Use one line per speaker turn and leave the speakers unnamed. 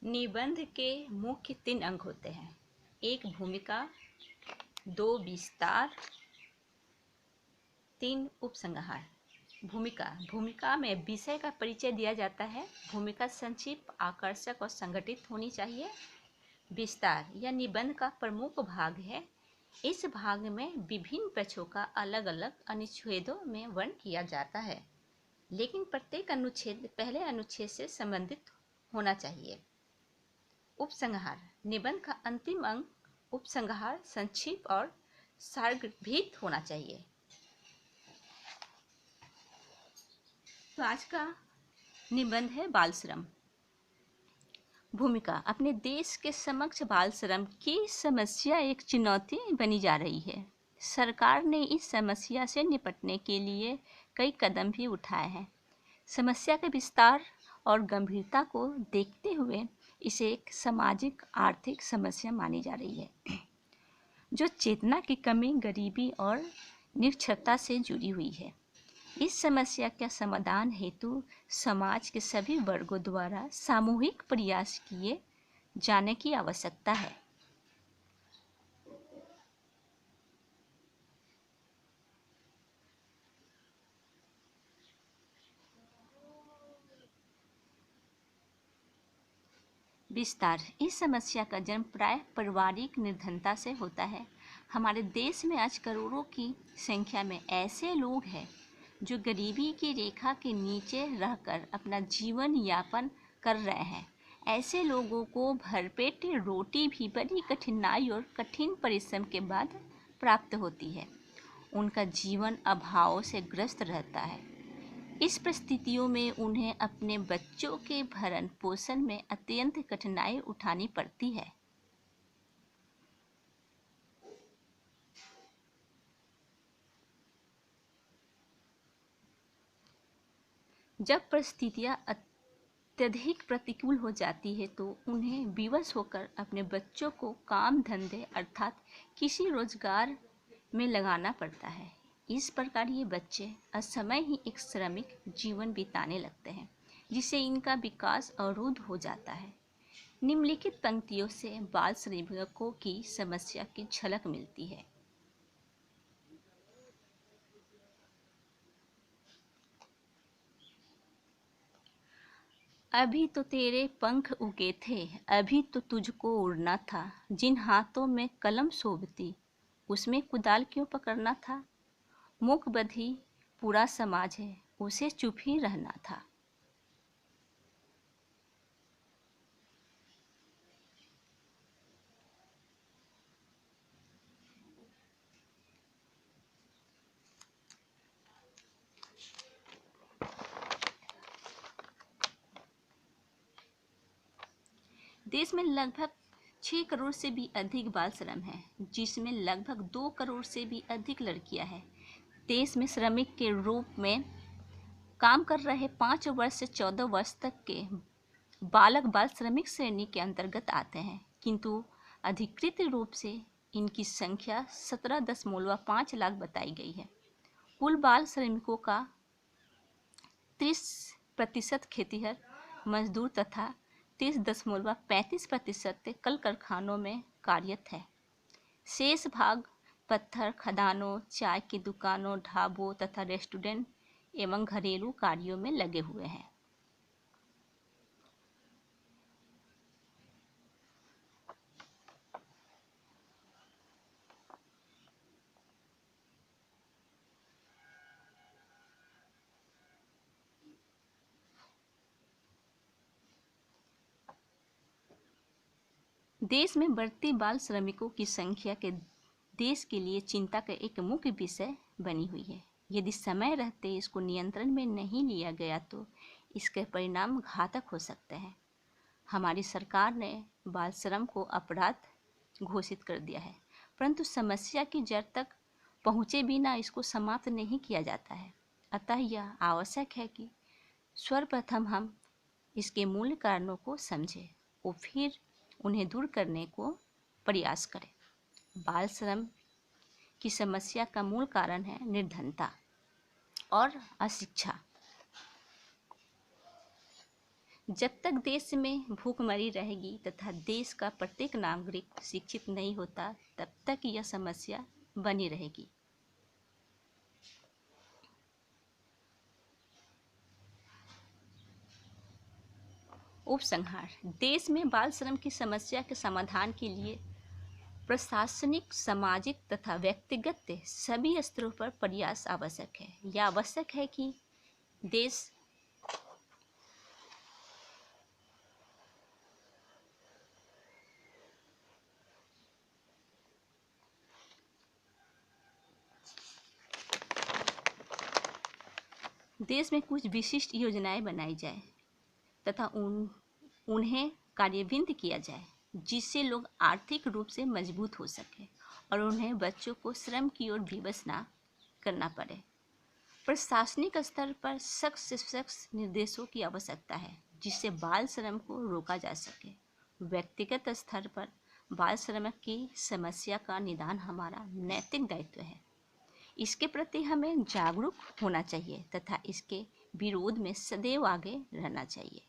निबंध के मुख्य 3 अंग होते हैं। 1 भूमिका, 2 विस्तार, 3 उपसंहार। भूमिका में विषय का परिचय दिया जाता है। भूमिका संक्षिप्त, आकर्षक और संगठित होनी चाहिए। विस्तार यह निबंध का प्रमुख भाग है। इस भाग में विभिन्न पक्षों का अलग अलग अनुच्छेदों में वर्णन किया जाता है, लेकिन प्रत्येक अनुच्छेद पहले अनुच्छेद से संबंधित होना चाहिए। उपसंहार निबंध का अंतिम अंग उपसंहार संक्षिप्त और सारगर्भित होना चाहिए। तो आज का निबंध है बाल श्रम। भूमिका अपने देश के समक्ष बाल श्रम की समस्या एक चुनौती बनी जा रही है। सरकार ने इस समस्या से निपटने के लिए कई कदम भी उठाए हैं। समस्या के विस्तार और गंभीरता को देखते हुए इसे एक सामाजिक आर्थिक समस्या मानी जा रही है, जो चेतना की कमी, गरीबी और निरक्षरता से जुड़ी हुई है। इस समस्या का समाधान हेतु समाज के सभी वर्गों द्वारा सामूहिक प्रयास किए जाने की आवश्यकता है। विस्तार इस समस्या का जन्म प्राय पारिवारिक निर्धनता से होता है। हमारे देश में आज करोड़ों की संख्या में ऐसे लोग हैं जो गरीबी की रेखा के नीचे रहकर अपना जीवन यापन कर रहे हैं। ऐसे लोगों को भरपेट रोटी भी बड़ी कठिनाई और कठिन परिश्रम के बाद प्राप्त होती है। उनका जीवन अभाव से ग्रस्त रहता है। इस परिस्थितियों में उन्हें अपने बच्चों के भरण पोषण में अत्यंत कठिनाई उठानी पड़ती है। जब परिस्थितियां अत्यधिक प्रतिकूल हो जाती है तो उन्हें विवश होकर अपने बच्चों को काम धंधे अर्थात किसी रोजगार में लगाना पड़ता है। इस प्रकार ये बच्चे असमय ही एक श्रमिक जीवन बिताने लगते हैं, जिससे इनका विकास अवरुद्ध हो जाता है। निम्नलिखित पंक्तियों से बाल श्रमिकों की समस्या की झलक मिलती है। अभी तो तेरे पंख उगे थे, अभी तो तुझको उड़ना था। जिन हाथों में कलम शोभती, उसमें कुदाल क्यों पकड़ना था। मूक बधिर पूरा समाज है, उसे चुप ही रहना था। देश में लगभग 6 करोड़ से भी अधिक बाल श्रम है, जिसमें लगभग 2 करोड़ से भी अधिक लड़कियां हैं। देश में श्रमिक के रूप में काम कर रहे 5 वर्ष से 14 वर्ष तक के बालक बाल श्रमिक श्रेणी के अंतर्गत आते हैं, किंतु अधिकृत रूप से इनकी संख्या 17.5 लाख बताई गई है। कुल बाल श्रमिकों का 30% खेतीहर मजदूर तथा 30.35% कल कारखानों में कार्यरत है। शेष भाग पत्थर खदानों, चाय की दुकानों, ढाबों तथा रेस्टोरेंट एवं घरेलू कार्यों में लगे हुए हैं। देश में बढ़ती बाल श्रमिकों की संख्या के देश के लिए चिंता का एक मुख्य विषय बनी हुई है। यदि समय रहते इसको नियंत्रण में नहीं लिया गया तो इसके परिणाम घातक हो सकते हैं। हमारी सरकार ने बाल श्रम को अपराध घोषित कर दिया है, परंतु समस्या की जड़ तक पहुँचे बिना इसको समाप्त नहीं किया जाता है। अतः यह आवश्यक है कि सर्वप्रथम हम इसके मूल कारणों को समझें और फिर उन्हें दूर करने को प्रयास करें। बाल श्रम की समस्या का मूल कारण है निर्धनता और अशिक्षा। जब तक देश में भूखमरी रहेगी तथा देश का प्रत्येक नागरिक शिक्षित नहीं होता, तब तक यह समस्या बनी रहेगी। उपसंहार: देश में बाल श्रम की समस्या के समाधान के लिए प्रशासनिक, सामाजिक तथा व्यक्तिगत सभी स्तरों पर प्रयास आवश्यक है। यह आवश्यक है कि देश में कुछ विशिष्ट योजनाएं बनाई जाए तथा उन्हें कार्यान्वित किया जाए, जिससे लोग आर्थिक रूप से मजबूत हो सके और उन्हें बच्चों को श्रम की ओर विवश ना करना पड़े। प्रशासनिक स्तर पर सख्त से सख्त निर्देशों की आवश्यकता है, जिससे बाल श्रम को रोका जा सके। व्यक्तिगत स्तर पर बाल श्रम की समस्या का निदान हमारा नैतिक दायित्व है। इसके प्रति हमें जागरूक होना चाहिए तथा इसके विरोध में सदैव आगे रहना चाहिए।